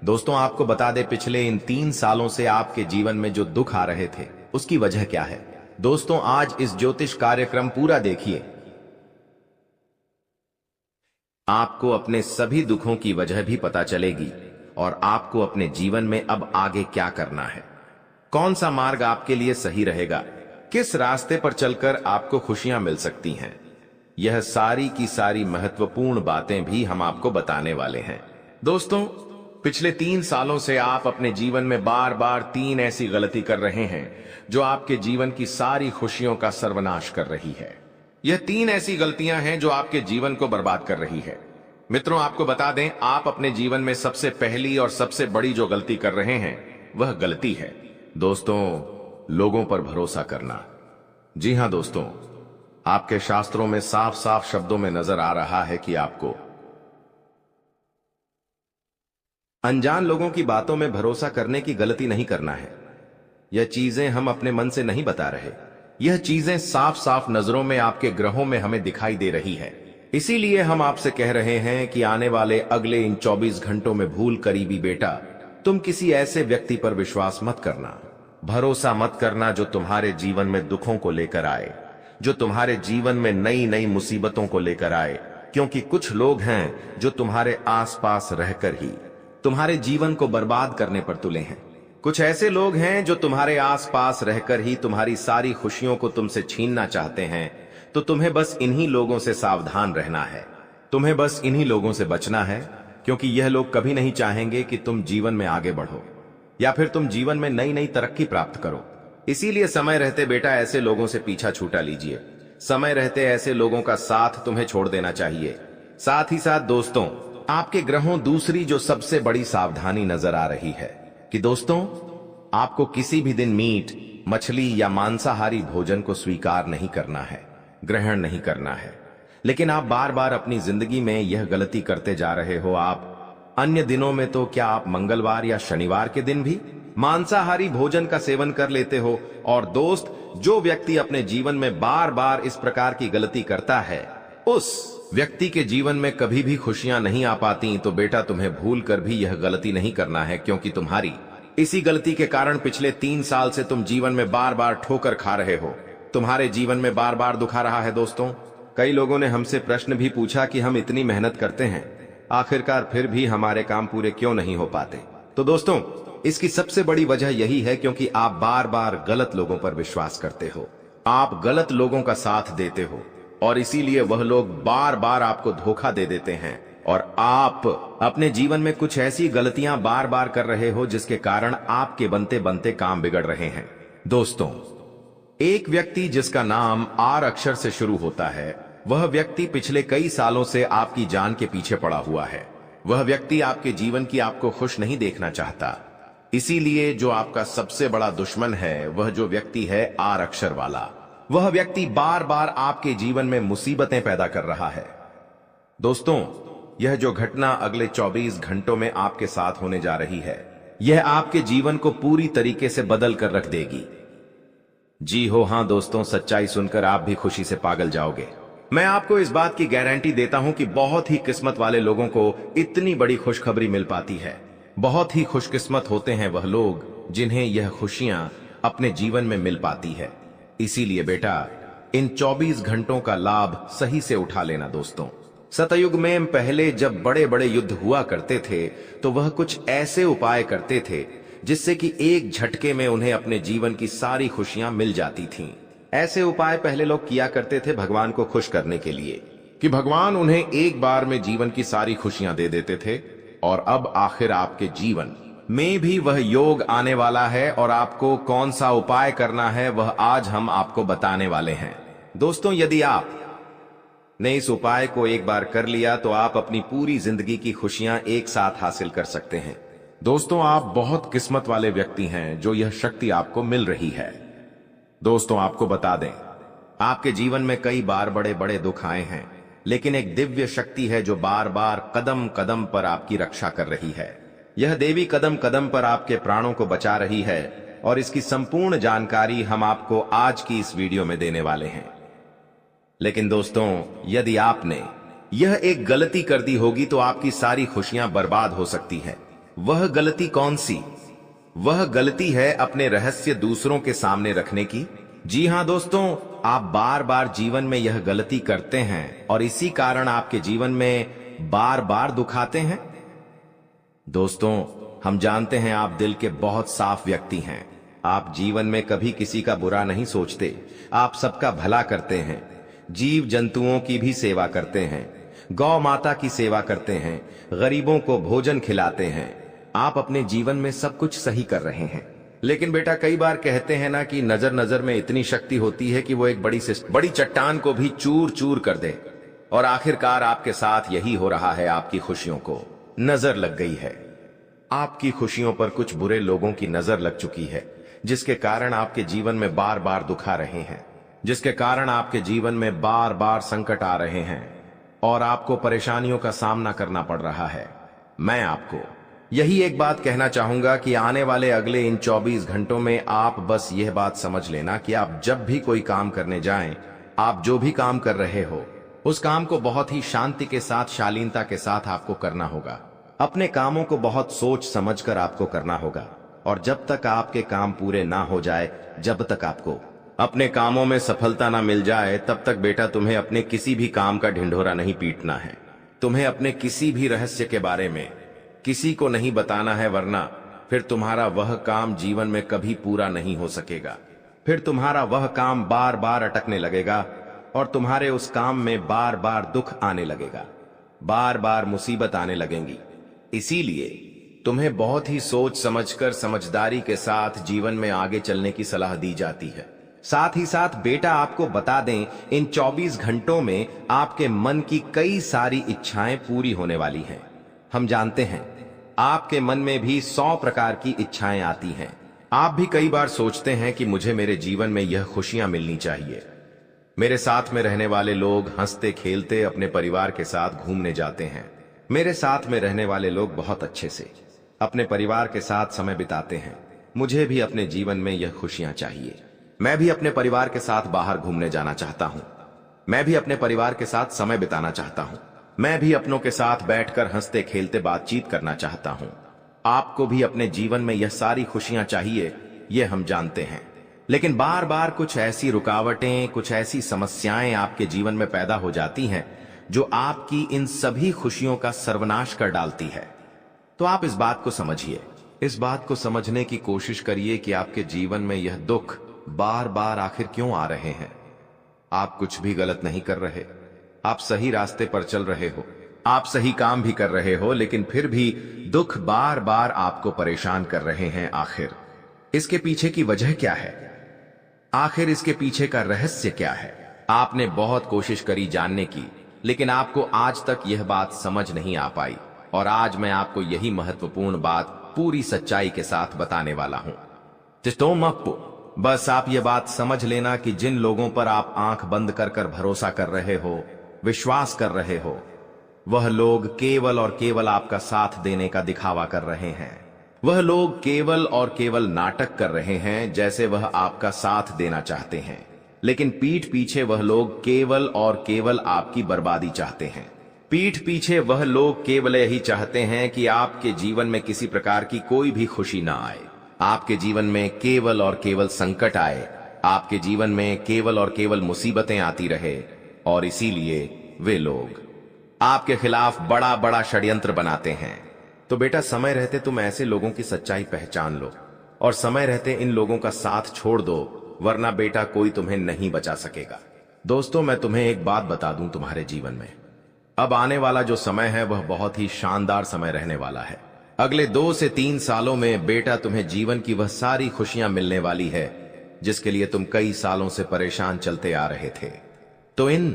दोस्तों, आपको बता दें, पिछले इन 3 सालों से आपके जीवन में जो दुख आ रहे थे, उसकी वजह क्या है? दोस्तों, आज इस ज्योतिष कार्यक्रम पूरा देखिए। आपको अपने सभी दुखों की वजह भी पता चलेगी, और आपको अपने जीवन में अब आगे क्या करना है, कौन सा मार्ग आपके लिए सही रहेगा, किस रास्ते पर चलकर आपको खुशियां मिल सकती हैं। यह सारी की सारी महत्वपूर्ण बातें भी हम आपको बताने वाले हैं। दोस्तों, पिछले 3 सालों से आप अपने जीवन में बार बार 3 ऐसी गलती कर रहे हैं जो आपके जीवन की सारी खुशियों का सर्वनाश कर रही है। यह 3 ऐसी गलतियां हैं जो आपके जीवन को बर्बाद कर रही है। मित्रों, आपको बता दें, आप अपने जीवन में सबसे पहली और सबसे बड़ी जो गलती कर रहे हैं वह गलती है। दोस्तों, लोगों पर भरोसा करना। जी हां दोस्तों, आपके शास्त्रों में साफ साफ शब्दों में नजर आ रहा है कि आपको अनजान लोगों की बातों में भरोसा करने की गलती नहीं करना है। यह चीजें हम अपने मन से नहीं बता रहे, यह चीजें साफ साफ नजरों में आपके ग्रहों में हमें दिखाई दे रही है। इसीलिए हम आपसे कह रहे हैं कि आने वाले अगले इन 24 घंटों में भूल करीबी बेटा, तुम किसी ऐसे व्यक्ति पर विश्वास मत करना, भरोसा मत करना जो तुम्हारे जीवन में दुखों को लेकर आए, जो तुम्हारे जीवन में नई नई मुसीबतों को लेकर आए। क्योंकि कुछ लोग हैं जो तुम्हारे आसपास रहकर ही तुम्हारे जीवन को बर्बाद करने पर तुले हैं। कुछ ऐसे लोग हैं जो तुम्हारे आसपास रहकर ही तुम्हारी सारी खुशियों को तुमसे छीनना चाहते हैं। तो तुम्हें बस इन्हीं लोगों से सावधान रहना है, तुम्हें बस इन्हीं लोगों से बचना है, क्योंकि यह लोग कभी नहीं चाहेंगे कि तुम जीवन में आगे बढ़ो या फिर तुम जीवन में नई नई तरक्की प्राप्त करो। इसीलिए समय रहते बेटा ऐसे लोगों से पीछा छूटा लीजिए। समय रहते ऐसे लोगों का साथ तुम्हें छोड़ देना चाहिए। साथ ही साथ दोस्तों, आपके ग्रहों दूसरी जो सबसे बड़ी सावधानी नजर आ रही है कि दोस्तों, आपको किसी भी दिन मीट, मछली या मांसाहारी भोजन को स्वीकार नहीं करना है, ग्रहण नहीं करना है। लेकिन आप बार बार अपनी जिंदगी में यह गलती करते जा रहे हो। आप अन्य दिनों में तो क्या आप मंगलवार या शनिवार के दिन भी मांसाहारी भोजन का सेवन कर लेते हो। और दोस्त, जो व्यक्ति अपने जीवन में बार बार इस प्रकार की गलती करता है, उस व्यक्ति के जीवन में कभी भी खुशियां नहीं आ पाती। तो बेटा, तुम्हें भूल कर भी यह गलती नहीं करना है, क्योंकि तुम्हारी इसी गलती के कारण पिछले 3 साल से तुम जीवन में बार बार ठोकर खा रहे हो, तुम्हारे जीवन में बार बार दुख आ रहा है। दोस्तों, कई लोगों ने हमसे प्रश्न भी पूछा कि हम इतनी मेहनत करते हैं, आखिरकार फिर भी हमारे काम पूरे क्यों नहीं हो पाते। तो दोस्तों, इसकी सबसे बड़ी वजह यही है क्योंकि आप बार बार गलत लोगों पर विश्वास करते हो, आप गलत लोगों का साथ देते हो, और इसीलिए वह लोग बार बार आपको धोखा दे देते हैं। और आप अपने जीवन में कुछ ऐसी गलतियां बार बार कर रहे हो जिसके कारण आपके बनते बनते काम बिगड़ रहे हैं। दोस्तों, एक व्यक्ति जिसका नाम आर अक्षर से शुरू होता है, वह व्यक्ति पिछले कई सालों से आपकी जान के पीछे पड़ा हुआ है। वह व्यक्ति आपके जीवन की आपको खुश नहीं देखना चाहता। इसीलिए जो आपका सबसे बड़ा दुश्मन है, वह जो व्यक्ति है आर अक्षर वाला, वह व्यक्ति बार बार आपके जीवन में मुसीबतें पैदा कर रहा है। दोस्तों, यह जो घटना अगले 24 घंटों में आपके साथ होने जा रही है, यह आपके जीवन को पूरी तरीके से बदल कर रख देगी। जी हो हां दोस्तों, सच्चाई सुनकर आप भी खुशी से पागल जाओगे। मैं आपको इस बात की गारंटी देता हूं कि बहुत ही किस्मत वाले लोगों को इतनी बड़ी खुशखबरी मिल पाती है। बहुत ही खुशकिस्मत होते हैं वह लोग जिन्हें यह खुशियां अपने जीवन में मिल पाती है। इसीलिए बेटा, इन 24 घंटों का लाभ सही से उठा लेना। दोस्तों, सतयुग में पहले जब बड़े बड़े युद्ध हुआ करते थे, तो वह कुछ ऐसे उपाय करते थे जिससे कि एक झटके में उन्हें अपने जीवन की सारी खुशियां मिल जाती थीं। ऐसे उपाय पहले लोग किया करते थे भगवान को खुश करने के लिए, कि भगवान उन्हें एक बार में जीवन की सारी खुशियां दे देते थे। और अब आखिर आपके जीवन में भी वह योग आने वाला है, और आपको कौन सा उपाय करना है वह आज हम आपको बताने वाले हैं। दोस्तों, यदि आप ने इस उपाय को एक बार कर लिया तो आप अपनी पूरी जिंदगी की खुशियां एक साथ हासिल कर सकते हैं। दोस्तों, आप बहुत किस्मत वाले व्यक्ति हैं जो यह शक्ति आपको मिल रही है। दोस्तों, आपको बता दें, आपके जीवन में कई बार बड़े बड़े दुख आए हैं, लेकिन एक दिव्य शक्ति है जो बार बार कदम कदम पर आपकी रक्षा कर रही है। यह देवी कदम कदम पर आपके प्राणों को बचा रही है, और इसकी संपूर्ण जानकारी हम आपको आज की इस वीडियो में देने वाले हैं। लेकिन दोस्तों, यदि आपने यह एक गलती कर दी होगी तो आपकी सारी खुशियां बर्बाद हो सकती है। वह गलती कौन सी? वह गलती है अपने रहस्य दूसरों के सामने रखने की। जी हां दोस्तों, आप बार बार जीवन में यह गलती करते हैं और इसी कारण आपके जीवन में बार बार दुख आते हैं। दोस्तों, हम जानते हैं आप दिल के बहुत साफ व्यक्ति हैं। आप जीवन में कभी किसी का बुरा नहीं सोचते, आप सबका भला करते हैं, जीव जंतुओं की भी सेवा करते हैं, गौ माता की सेवा करते हैं, गरीबों को भोजन खिलाते हैं। आप अपने जीवन में सब कुछ सही कर रहे हैं। लेकिन बेटा, कई बार कहते हैं ना कि नजर नजर में इतनी शक्ति होती है कि वो एक बड़ी चट्टान को भी चूर चूर कर दे। और आखिरकार आपके साथ यही हो रहा है। आपकी खुशियों को नजर लग गई है। आपकी खुशियों पर कुछ बुरे लोगों की नजर लग चुकी है, जिसके कारण आपके जीवन में बार बार दुख आ रहे हैं, जिसके कारण आपके जीवन में बार बार संकट आ रहे हैं और आपको परेशानियों का सामना करना पड़ रहा है। मैं आपको यही एक बात कहना चाहूंगा कि आने वाले अगले इन 24 घंटों में आप बस यह बात समझ लेना कि आप जब भी कोई काम करने जाएं, आप जो भी काम कर रहे हो उस काम को बहुत ही शांति के साथ, शालीनता के साथ आपको करना होगा। अपने कामों को बहुत सोच समझकर आपको करना होगा और जब तक आपके काम पूरे ना हो जाए, जब तक आपको अपने कामों में सफलता ना मिल जाए, तब तक बेटा तुम्हें अपने किसी भी काम का ढिंढोरा नहीं पीटना है। तुम्हें अपने किसी भी रहस्य के बारे में किसी को नहीं बताना है, वरना फिर तुम्हारा वह काम जीवन में कभी पूरा नहीं हो सकेगा। फिर तुम्हारा वह काम बार बार अटकने लगेगा और तुम्हारे उस काम में बार बार दुख आने लगेगा, बार बार मुसीबत आने लगेंगी। इसीलिए तुम्हें बहुत ही सोच समझकर, समझदारी के साथ जीवन में आगे चलने की सलाह दी जाती है। साथ ही साथ बेटा आपको बता दें, इन 24 घंटों में आपके मन की कई सारी इच्छाएं पूरी होने वाली हैं। हम जानते हैं आपके मन में भी 100 प्रकार की इच्छाएं आती हैं। आप भी कई बार सोचते हैं कि मुझे मेरे जीवन में यह खुशियां मिलनी चाहिए, मेरे साथ में रहने वाले लोग हंसते खेलते अपने परिवार के साथ घूमने जाते हैं, मेरे साथ में रहने वाले लोग बहुत अच्छे से अपने परिवार के साथ समय बिताते हैं, मुझे भी अपने जीवन में यह खुशियां चाहिए। मैं भी अपने परिवार के साथ बाहर घूमने जाना चाहता हूं, मैं भी अपने परिवार के साथ समय बिताना चाहता हूं, मैं भी अपनों के साथ बैठकर हंसते खेलते बातचीत करना चाहता हूं। आपको भी अपने जीवन में यह सारी खुशियां चाहिए, यह हम जानते हैं, लेकिन बार बार कुछ ऐसी रुकावटें, कुछ ऐसी समस्याएं आपके जीवन में पैदा हो जाती हैं जो आपकी इन सभी खुशियों का सर्वनाश कर डालती है। तो आप इस बात को समझिए, इस बात को समझने की कोशिश करिए कि आपके जीवन में यह दुख बार बार आखिर क्यों आ रहे हैं। आप कुछ भी गलत नहीं कर रहे, आप सही रास्ते पर चल रहे हो, आप सही काम भी कर रहे हो, लेकिन फिर भी दुख बार बार आपको परेशान कर रहे हैं। आखिर इसके पीछे की वजह क्या है? आखिर इसके पीछे का रहस्य क्या है? आपने बहुत कोशिश करी जानने की, लेकिन आपको आज तक यह बात समझ नहीं आ पाई और आज मैं आपको यही महत्वपूर्ण बात पूरी सच्चाई के साथ बताने वाला हूं। तो बस आप ये बात समझ लेना कि जिन लोगों पर आप आंख बंद कर कर भरोसा कर रहे हो, विश्वास कर रहे हो, वह लोग केवल और केवल आपका साथ देने का दिखावा कर रहे हैं। वह लोग केवल और केवल नाटक कर रहे हैं, जैसे वह आपका साथ देना चाहते हैं, लेकिन पीठ पीछे वह लोग केवल और केवल आपकी बर्बादी चाहते हैं। पीठ पीछे वह लोग केवल यही चाहते हैं कि आपके जीवन में किसी प्रकार की कोई भी खुशी ना आए, आपके जीवन में केवल और केवल संकट आए, आपके जीवन में केवल और केवल मुसीबतें आती रहे, और इसीलिए वे लोग आपके खिलाफ बड़ा बड़ा षड्यंत्र बनाते हैं। तो बेटा, समय रहते तुम ऐसे लोगों की सच्चाई पहचान लो और समय रहते इन लोगों का साथ छोड़ दो, वरना बेटा कोई तुम्हें नहीं बचा सकेगा। दोस्तों, मैं तुम्हें एक बात बता दूं, तुम्हारे जीवन में अब आने वाला जो समय है वह बहुत ही शानदार समय रहने वाला है। अगले 2 से 3 सालों में बेटा तुम्हें जीवन की वह सारी खुशियां मिलने वाली है जिसके लिए तुम कई सालों से परेशान चलते आ रहे थे। तो इन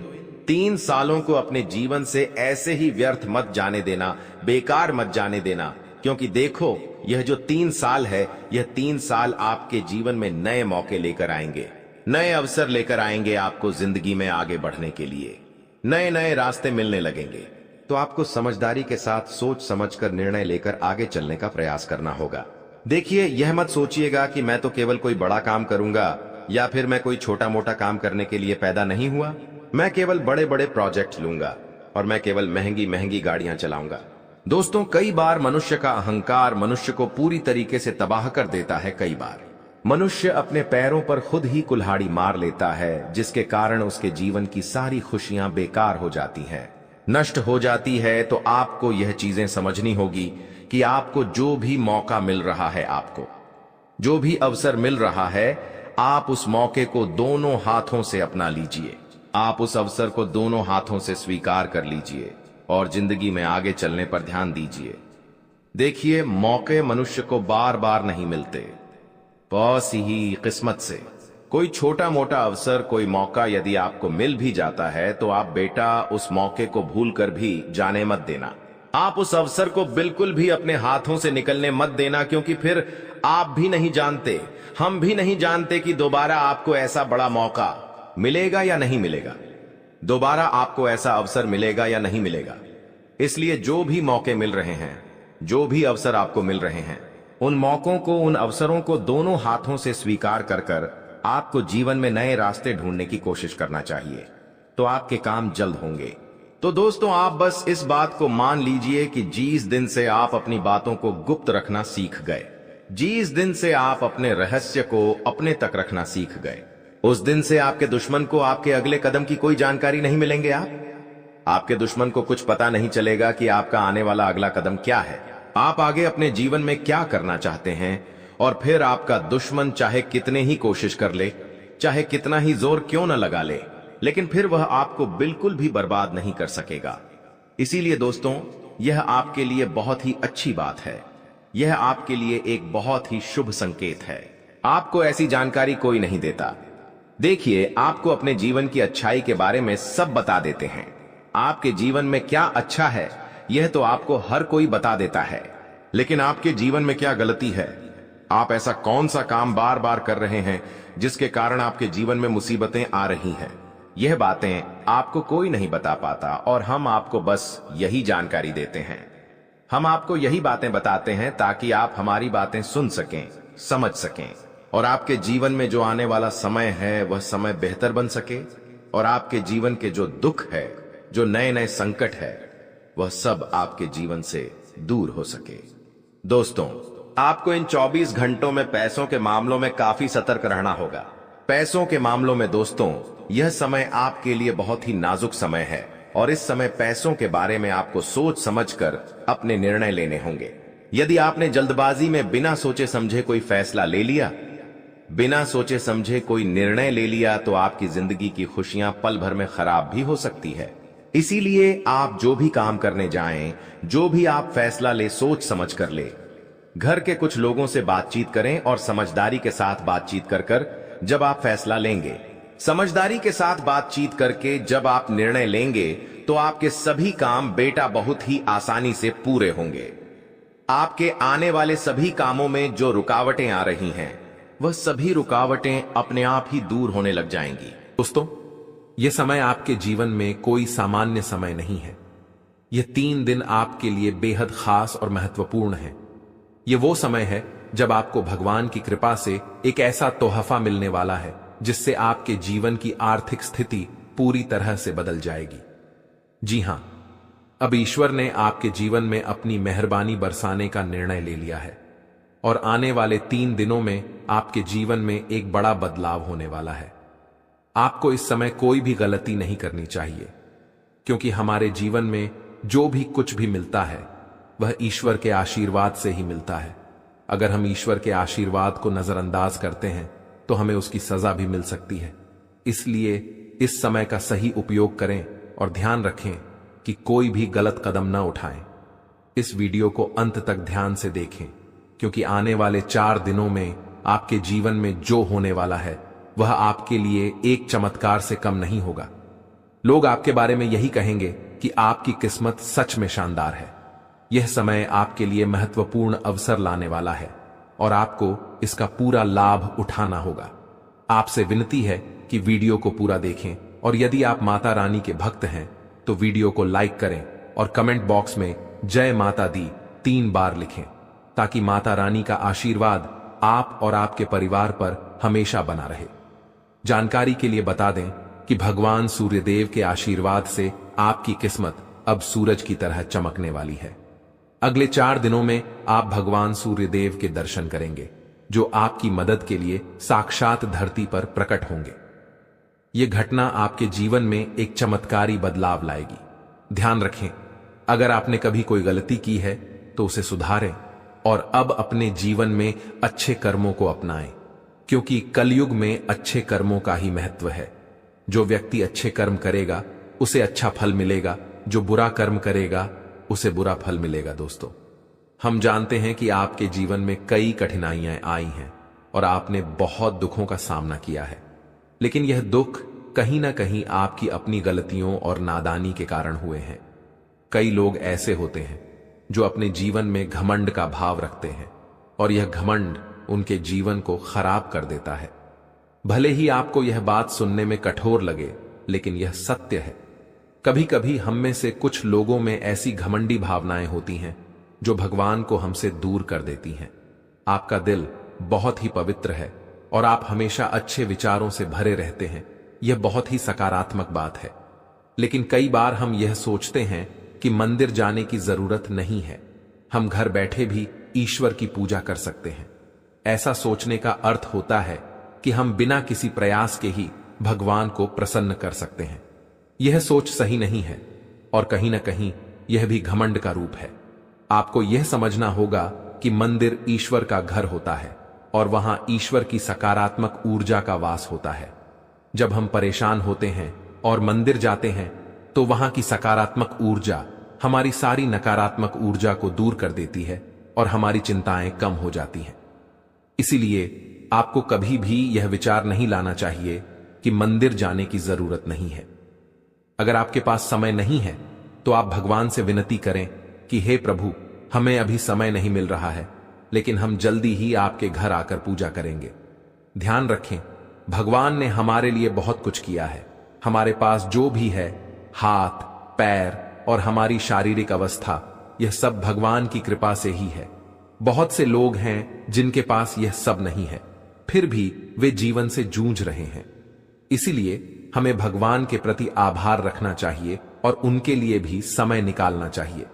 3 सालों को अपने जीवन से ऐसे ही व्यर्थ मत जाने देना, बेकार मत जाने देना, क्योंकि देखो, यह जो 3 साल है, यह 3 साल आपके जीवन में नए मौके लेकर आएंगे, नए अवसर लेकर आएंगे आपको जिंदगी में आगे बढ़ने के लिए। नए नए रास्ते मिलने लगेंगे। तो आपको समझदारी के साथ सोच समझकर निर्णय लेकर आगे चलने का प्रयास करना होगा। देखिए, यह मत सोचिएगा कि मैं तो केवल कोई बड़ा काम करूंगा या फिर मैं कोई छोटा मोटा काम करने के लिए पैदा नहीं हुआ, मैं केवल बड़े बड़े प्रोजेक्ट लूंगा और मैं केवल महंगी महंगी गाड़ियां चलाऊंगा। दोस्तों, कई बार मनुष्य का अहंकार मनुष्य को पूरी तरीके से तबाह कर देता है। कई बार मनुष्य अपने पैरों पर खुद ही कुल्हाड़ी मार लेता है, जिसके कारण उसके जीवन की सारी खुशियां बेकार हो जाती हैं, नष्ट हो जाती है। तो आपको यह चीजें समझनी होगी कि आपको जो भी मौका मिल रहा है, आपको जो भी अवसर मिल रहा है, आप उस मौके को दोनों हाथों से अपना लीजिए। आप उस अवसर को दोनों हाथों से स्वीकार कर लीजिए और जिंदगी में आगे चलने पर ध्यान दीजिए। देखिए, मौके मनुष्य को बार बार नहीं मिलते, बस ही किस्मत से। कोई छोटा मोटा अवसर, कोई मौका यदि आपको मिल भी जाता है तो आप बेटा उस मौके को भूल कर भी जाने मत देना। आप उस अवसर को बिल्कुल भी अपने हाथों से निकलने मत देना, क्योंकि फिर आप भी नहीं जानते, हम भी नहीं जानते कि दोबारा आपको ऐसा बड़ा मौका मिलेगा या नहीं मिलेगा, दोबारा आपको ऐसा अवसर मिलेगा या नहीं मिलेगा। इसलिए जो भी मौके मिल रहे हैं, जो भी अवसर आपको मिल रहे हैं, उन मौकों को, उन अवसरों को दोनों हाथों से स्वीकार कर कर आपको जीवन में नए रास्ते ढूंढने की कोशिश करना चाहिए, तो आपके काम जल्द होंगे। तो दोस्तों, आप बस इस बात को मान लीजिए कि जिस दिन से आप अपनी बातों को गुप्त रखना सीख गए, जिस दिन से आप अपने रहस्य को अपने तक रखना सीख गए, उस दिन से आपके दुश्मन को आपके अगले कदम की कोई जानकारी नहीं मिलेंगे। आपके दुश्मन को कुछ पता नहीं चलेगा कि आपका आने वाला अगला कदम क्या है, आप आगे अपने जीवन में क्या करना चाहते हैं। और फिर आपका दुश्मन चाहे कितने ही कोशिश कर ले, चाहे कितना ही जोर क्यों न लगा ले, लेकिन फिर वह आपको बिल्कुल भी बर्बाद नहीं कर सकेगा। इसीलिए दोस्तों, यह आपके लिए बहुत ही अच्छी बात है, यह आपके लिए एक बहुत ही शुभ संकेत है। आपको ऐसी जानकारी कोई नहीं देता। देखिए, आपको अपने जीवन की अच्छाई के बारे में सब बता देते हैं। आपके जीवन में क्या अच्छा है, यह तो आपको हर कोई बता देता है, लेकिन आपके जीवन में क्या गलती है, आप ऐसा कौन सा काम बार बार कर रहे हैं जिसके कारण आपके जीवन में मुसीबतें आ रही हैं, यह बातें आपको कोई नहीं बता पाता और हम आपको बस यही जानकारी देते हैं। हम आपको यही बातें बताते हैं ताकि आप हमारी बातें सुन सकें, समझ सकें, और आपके जीवन में जो आने वाला समय है वह समय बेहतर बन सके, और आपके जीवन के जो दुख है, जो नए नए संकट है, वह सब आपके जीवन से दूर हो सके। दोस्तों, आपको इन 24 घंटों में पैसों के मामलों में काफी सतर्क रहना होगा। पैसों के मामलों में दोस्तों, यह समय आपके लिए बहुत ही नाजुक समय है, और इस समय पैसों के बारे में आपको सोच समझकर अपने निर्णय लेने होंगे। यदि आपने जल्दबाजी में बिना सोचे समझे कोई फैसला ले लिया, बिना सोचे समझे कोई निर्णय ले लिया, तो आपकी जिंदगी की खुशियां पल भर में खराब भी हो सकती है। इसीलिए आप जो भी काम करने जाएं, जो भी आप फैसला ले, सोच समझ कर ले। घर के कुछ लोगों से बातचीत करें और समझदारी के साथ बातचीत कर कर जब आप फैसला लेंगे, समझदारी के साथ बातचीत करके जब आप निर्णय लेंगे, तो आपके सभी काम बेटा बहुत ही आसानी से पूरे होंगे। आपके आने वाले सभी कामों में जो रुकावटें आ रही हैं, वह सभी रुकावटें अपने आप ही दूर होने लग जाएंगी। दोस्तों, यह समय आपके जीवन में कोई सामान्य समय नहीं है। यह 3 दिन आपके लिए बेहद खास और महत्वपूर्ण है। यह वो समय है जब आपको भगवान की कृपा से एक ऐसा तोहफा मिलने वाला है जिससे आपके जीवन की आर्थिक स्थिति पूरी तरह से बदल जाएगी। जी हां, अब ईश्वर ने आपके जीवन में अपनी मेहरबानी बरसाने का निर्णय ले लिया है, और आने वाले 3 दिनों में आपके जीवन में एक बड़ा बदलाव होने वाला है। आपको इस समय कोई भी गलती नहीं करनी चाहिए, क्योंकि हमारे जीवन में जो भी कुछ भी मिलता है वह ईश्वर के आशीर्वाद से ही मिलता है। अगर हम ईश्वर के आशीर्वाद को नजरअंदाज करते हैं तो हमें उसकी सजा भी मिल सकती है। इसलिए इस समय का सही उपयोग करें और ध्यान रखें कि कोई भी गलत कदम न उठाएं। इस वीडियो को अंत तक ध्यान से देखें, क्योंकि आने वाले 4 दिनों में आपके जीवन में जो होने वाला है वह आपके लिए एक चमत्कार से कम नहीं होगा। लोग आपके बारे में यही कहेंगे कि आपकी किस्मत सच में शानदार है। यह समय आपके लिए महत्वपूर्ण अवसर लाने वाला है और आपको इसका पूरा लाभ उठाना होगा। आपसे विनती है कि वीडियो को पूरा देखें, और यदि आप माता रानी के भक्त हैं तो वीडियो को लाइक करें और कमेंट बॉक्स में जय माता दी 3 बार लिखें, ताकि माता रानी का आशीर्वाद आप और आपके परिवार पर हमेशा बना रहे। जानकारी के लिए बता दें कि भगवान सूर्यदेव के आशीर्वाद से आपकी किस्मत अब सूरज की तरह चमकने वाली है। अगले 4 दिनों में आप भगवान सूर्यदेव के दर्शन करेंगे, जो आपकी मदद के लिए साक्षात धरती पर प्रकट होंगे। यह घटना आपके जीवन में एक चमत्कारी बदलाव लाएगी। ध्यान रखें, अगर आपने कभी कोई गलती की है तो उसे सुधारें और अब अपने जीवन में अच्छे कर्मों को अपनाएं, क्योंकि कलयुग में अच्छे कर्मों का ही महत्व है। जो व्यक्ति अच्छे कर्म करेगा उसे अच्छा फल मिलेगा, जो बुरा कर्म करेगा उसे बुरा फल मिलेगा। दोस्तों, हम जानते हैं कि आपके जीवन में कई कठिनाइयां आई हैं और आपने बहुत दुखों का सामना किया है, लेकिन यह दुख कहीं ना कहीं आपकी अपनी गलतियों और नादानी के कारण हुए हैं। कई लोग ऐसे होते हैं जो अपने जीवन में घमंड का भाव रखते हैं और यह घमंड उनके जीवन को खराब कर देता है। भले ही आपको यह बात सुनने में कठोर लगे, लेकिन यह सत्य है। कभी कभी हम में से कुछ लोगों में ऐसी घमंडी भावनाएं होती हैं जो भगवान को हमसे दूर कर देती हैं। आपका दिल बहुत ही पवित्र है और आप हमेशा अच्छे विचारों से भरे रहते हैं। यह बहुत ही सकारात्मक बात है। लेकिन कई बार हम यह सोचते हैं कि मंदिर जाने की जरूरत नहीं है, हम घर बैठे भी ईश्वर की पूजा कर सकते हैं। ऐसा सोचने का अर्थ होता है कि हम बिना किसी प्रयास के ही भगवान को प्रसन्न कर सकते हैं। यह सोच सही नहीं है और कहीं ना कहीं यह भी घमंड का रूप है। आपको यह समझना होगा कि मंदिर ईश्वर का घर होता है और वहां ईश्वर की सकारात्मक ऊर्जा का वास होता है। जब हम परेशान होते हैं और मंदिर जाते हैं तो वहां की सकारात्मक ऊर्जा हमारी सारी नकारात्मक ऊर्जा को दूर कर देती है और हमारी चिंताएं कम हो जाती हैं। इसीलिए आपको कभी भी यह विचार नहीं लाना चाहिए कि मंदिर जाने की जरूरत नहीं है। अगर आपके पास समय नहीं है तो आप भगवान से विनती करें कि हे प्रभु, हमें अभी समय नहीं मिल रहा है, लेकिन हम जल्दी ही आपके घर आकर पूजा करेंगे। ध्यान रखें, भगवान ने हमारे लिए बहुत कुछ किया है। हमारे पास जो भी है, हाथ, पैर और हमारी शारीरिक अवस्था, यह सब भगवान की कृपा से ही है। बहुत से लोग हैं जिनके पास यह सब नहीं है, फिर भी वे जीवन से जूझ रहे हैं। इसीलिए हमें भगवान के प्रति आभार रखना चाहिए और उनके लिए भी समय निकालना चाहिए।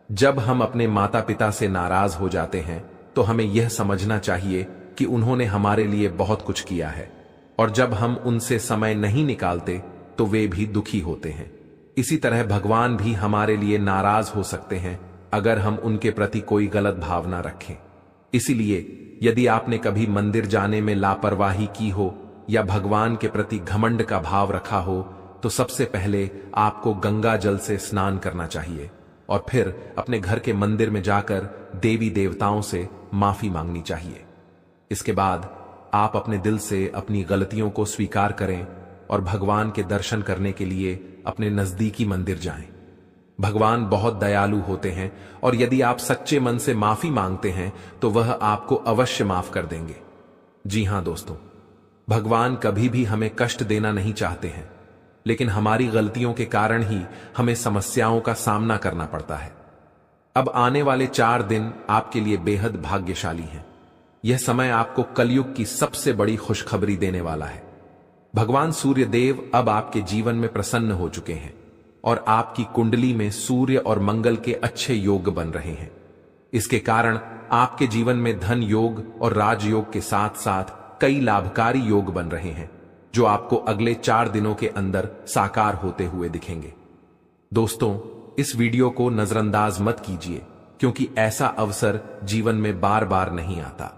जब हम अपने माता पिता से नाराज हो जाते हैं तो हमें यह समझना चाहिए कि उन्होंने हमारे लिए बहुत कुछ किया है, और जब हम उनसे समय नहीं निकालते तो वे भी दुखी होते हैं। इसी तरह भगवान भी हमारे लिए नाराज हो सकते हैं अगर हम उनके प्रति कोई गलत भावना रखें। इसीलिए यदि आपने कभी मंदिर जाने में लापरवाही की हो या भगवान के प्रति घमंड का भाव रखा हो, तो सबसे पहले आपको गंगा जल से स्नान करना चाहिए और फिर अपने घर के मंदिर में जाकर देवी देवताओं से माफी मांगनी चाहिए। इसके बाद आप अपने दिल से अपनी गलतियों को स्वीकार करें और भगवान के दर्शन करने के लिए अपने नजदीकी मंदिर जाएं। भगवान बहुत दयालु होते हैं और यदि आप सच्चे मन से माफी मांगते हैं तो वह आपको अवश्य माफ कर देंगे। जी हां दोस्तों, भगवान कभी भी हमें कष्ट देना नहीं चाहते हैं, लेकिन हमारी गलतियों के कारण ही हमें समस्याओं का सामना करना पड़ता है। अब आने वाले 4 दिन आपके लिए बेहद भाग्यशाली हैं। यह समय आपको कलयुग की सबसे बड़ी खुशखबरी देने वाला है। भगवान सूर्य देव अब आपके जीवन में प्रसन्न हो चुके हैं और आपकी कुंडली में सूर्य और मंगल के अच्छे योग बन रहे हैं। इसके कारण आपके जीवन में धन योग और राजयोग के साथ साथ कई लाभकारी योग बन रहे हैं, जो आपको अगले 4 दिनों के अंदर साकार होते हुए दिखेंगे। दोस्तों, इस वीडियो को नजरअंदाज मत कीजिए, क्योंकि ऐसा अवसर जीवन में बार बार नहीं आता।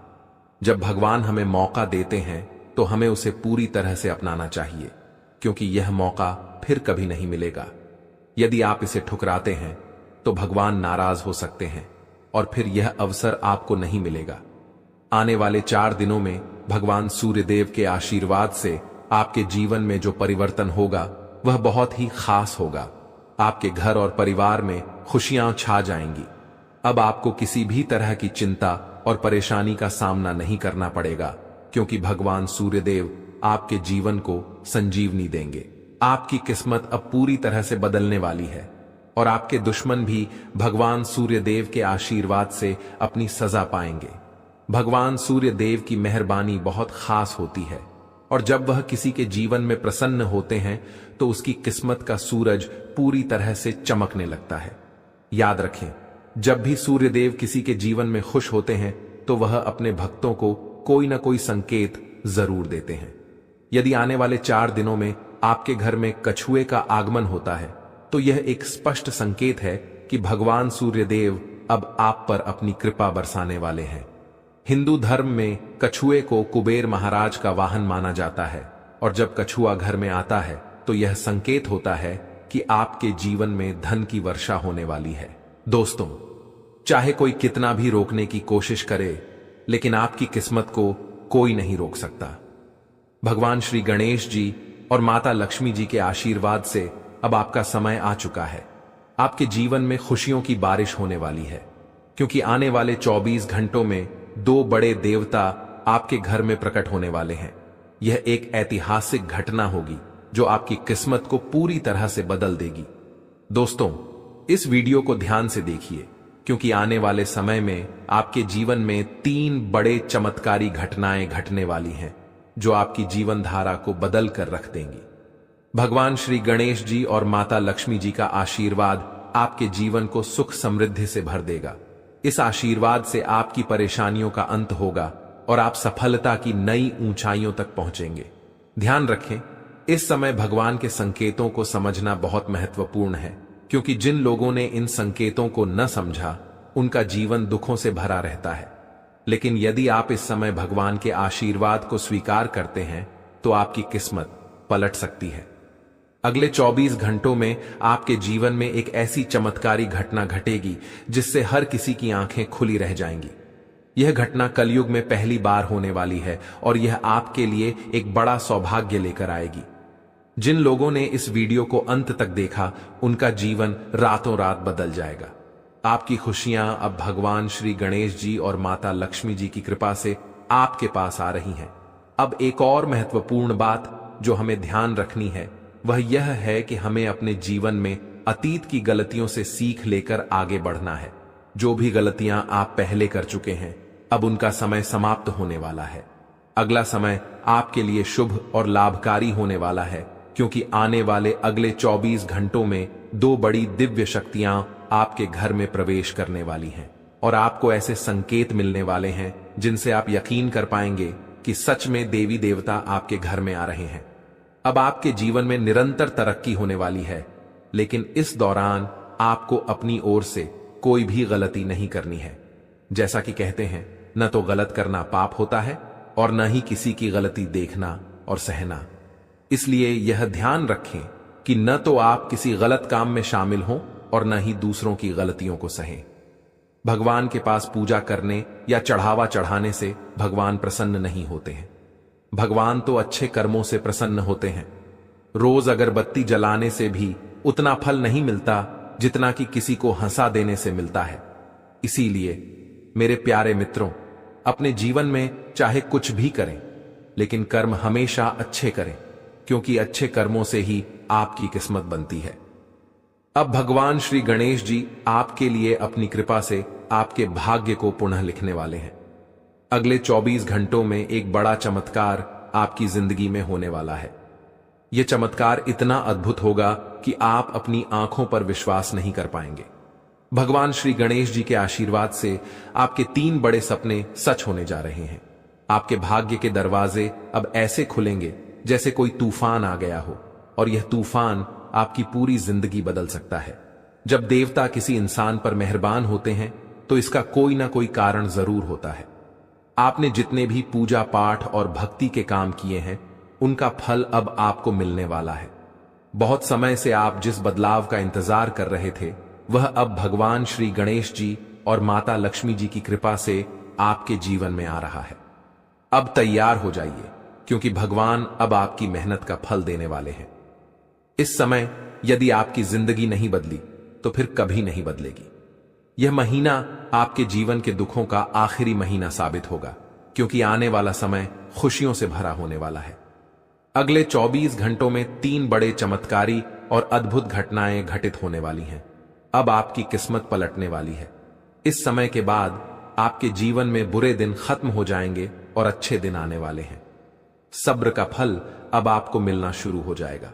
जब भगवान हमें मौका देते हैं तो हमें उसे पूरी तरह से अपनाना चाहिए, क्योंकि यह मौका फिर कभी नहीं मिलेगा। यदि आप इसे ठुकराते हैं तो भगवान नाराज हो सकते हैं और फिर यह अवसर आपको नहीं मिलेगा। आने वाले 4 दिनों में भगवान सूर्यदेव के आशीर्वाद से आपके जीवन में जो परिवर्तन होगा वह बहुत ही खास होगा। आपके घर और परिवार में खुशियां छा जाएंगी। अब आपको किसी भी तरह की चिंता और परेशानी का सामना नहीं करना पड़ेगा, क्योंकि भगवान सूर्यदेव आपके जीवन को संजीवनी देंगे। आपकी किस्मत अब पूरी तरह से बदलने वाली है और आपके दुश्मन भी भगवान सूर्यदेव के आशीर्वाद से अपनी सजा पाएंगे। भगवान सूर्यदेव की मेहरबानी बहुत खास होती है और जब वह किसी के जीवन में प्रसन्न होते हैं तो उसकी किस्मत का सूरज पूरी तरह से चमकने लगता है। याद रखें, जब भी सूर्यदेव किसी के जीवन में खुश होते हैं तो वह अपने भक्तों को कोई ना कोई संकेत जरूर देते हैं। यदि आने वाले 4 दिनों में आपके घर में कछुए का आगमन होता है तो यह एक स्पष्ट संकेत है कि भगवान सूर्यदेव अब आप पर अपनी कृपा बरसाने वाले हैं। हिंदू धर्म में कछुए को कुबेर महाराज का वाहन माना जाता है और जब कछुआ घर में आता है तो यह संकेत होता है कि आपके जीवन में धन की वर्षा होने वाली है। दोस्तों, चाहे कोई कितना भी रोकने की कोशिश करे, लेकिन आपकी किस्मत को कोई नहीं रोक सकता। भगवान श्री गणेश जी और माता लक्ष्मी जी के आशीर्वाद से अब आपका समय आ चुका है। आपके जीवन में खुशियों की बारिश होने वाली है, क्योंकि आने वाले 24 घंटों में 2 बड़े देवता आपके घर में प्रकट होने वाले हैं। यह एक ऐतिहासिक घटना होगी जो आपकी किस्मत को पूरी तरह से बदल देगी। दोस्तों, इस वीडियो को ध्यान से देखिए, क्योंकि आने वाले समय में आपके जीवन में 3 बड़े चमत्कारी घटनाएं घटने वाली हैं जो आपकी जीवन धारा को बदल कर रख देंगी। भगवान श्री गणेश जी और माता लक्ष्मी जी का आशीर्वाद आपके जीवन को सुख समृद्धि से भर देगा। इस आशीर्वाद से आपकी परेशानियों का अंत होगा और आप सफलता की नई ऊंचाइयों तक पहुंचेंगे। ध्यान रखें, इस समय भगवान के संकेतों को समझना बहुत महत्वपूर्ण है, क्योंकि जिन लोगों ने इन संकेतों को न समझा उनका जीवन दुखों से भरा रहता है। लेकिन यदि आप इस समय भगवान के आशीर्वाद को स्वीकार करते हैं तो आपकी किस्मत पलट सकती है। अगले 24 घंटों में आपके जीवन में एक ऐसी चमत्कारी घटना घटेगी जिससे हर किसी की आंखें खुली रह जाएंगी। यह घटना कलयुग में पहली बार होने वाली है और यह आपके लिए एक बड़ा सौभाग्य लेकर आएगी। जिन लोगों ने इस वीडियो को अंत तक देखा उनका जीवन रातों रात बदल जाएगा। आपकी खुशियां अब भगवान श्री गणेश जी और माता लक्ष्मी जी की कृपा से आपके पास आ रही हैं। अब एक और महत्वपूर्ण बात जो हमें ध्यान रखनी है वह यह है कि हमें अपने जीवन में अतीत की गलतियों से सीख लेकर आगे बढ़ना है। जो भी गलतियां आप पहले कर चुके हैं अब उनका समय समाप्त होने वाला है। अगला समय आपके लिए शुभ और लाभकारी होने वाला है, क्योंकि आने वाले अगले 24 घंटों में 2 बड़ी दिव्य शक्तियां आपके घर में प्रवेश करने वाली हैं और आपको ऐसे संकेत मिलने वाले हैं जिनसे आप यकीन कर पाएंगे कि सच में देवी देवता आपके घर में आ रहे हैं। अब आपके जीवन में निरंतर तरक्की होने वाली है, लेकिन इस दौरान आपको अपनी ओर से कोई भी गलती नहीं करनी है। जैसा कि कहते हैं, न तो गलत करना पाप होता है और न ही किसी की गलती देखना और सहना। इसलिए यह ध्यान रखें कि न तो आप किसी गलत काम में शामिल हों और न ही दूसरों की गलतियों को सहें। भगवान के पास पूजा करने या चढ़ावा चढ़ाने से भगवान प्रसन्न नहीं होते हैं। भगवान तो अच्छे कर्मों से प्रसन्न होते हैं। रोज अगरबत्ती जलाने से भी उतना फल नहीं मिलता जितना कि किसी को हंसा देने से मिलता है। इसीलिए मेरे प्यारे मित्रों, अपने जीवन में चाहे कुछ भी करें, लेकिन कर्म हमेशा अच्छे करें, क्योंकि अच्छे कर्मों से ही आपकी किस्मत बनती है। अब भगवान श्री गणेश जी आपके लिए अपनी कृपा से आपके भाग्य को पुनः लिखने वाले हैं। अगले 24 घंटों में एक बड़ा चमत्कार आपकी जिंदगी में होने वाला है। यह चमत्कार इतना अद्भुत होगा कि आप अपनी आंखों पर विश्वास नहीं कर पाएंगे। भगवान श्री गणेश जी के आशीर्वाद से आपके 3 बड़े सपने सच होने जा रहे हैं। आपके भाग्य के दरवाजे अब ऐसे खुलेंगे जैसे कोई तूफान आ गया हो, और यह तूफान आपकी पूरी जिंदगी बदल सकता है। जब देवता किसी इंसान पर मेहरबान होते हैं तो इसका कोई ना कोई कारण जरूर होता है। आपने जितने भी पूजा पाठ और भक्ति के काम किए हैं उनका फल अब आपको मिलने वाला है। बहुत समय से आप जिस बदलाव का इंतजार कर रहे थे वह अब भगवान श्री गणेश जी और माता लक्ष्मी जी की कृपा से आपके जीवन में आ रहा है। अब तैयार हो जाइए, क्योंकि भगवान अब आपकी मेहनत का फल देने वाले हैं। इस समय यदि आपकी जिंदगी नहीं बदली तो फिर कभी नहीं बदलेगी। यह महीना आपके जीवन के दुखों का आखिरी महीना साबित होगा, क्योंकि आने वाला समय खुशियों से भरा होने वाला है। अगले 24 घंटों में 3 बड़े चमत्कारी और अद्भुत घटनाएं घटित होने वाली हैं। अब आपकी किस्मत पलटने वाली है। इस समय के बाद आपके जीवन में बुरे दिन खत्म हो जाएंगे और अच्छे दिन आने वाले हैं। सब्र का फल अब आपको मिलना शुरू हो जाएगा।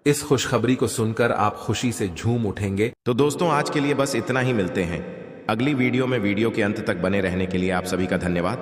इस खुशखबरी को सुनकर आप खुशी से झूम उठेंगे। तो दोस्तों, आज के लिए बस इतना ही। मिलते हैं अगली वीडियो में। वीडियो के अंत तक बने रहने के लिए आप सभी का धन्यवाद।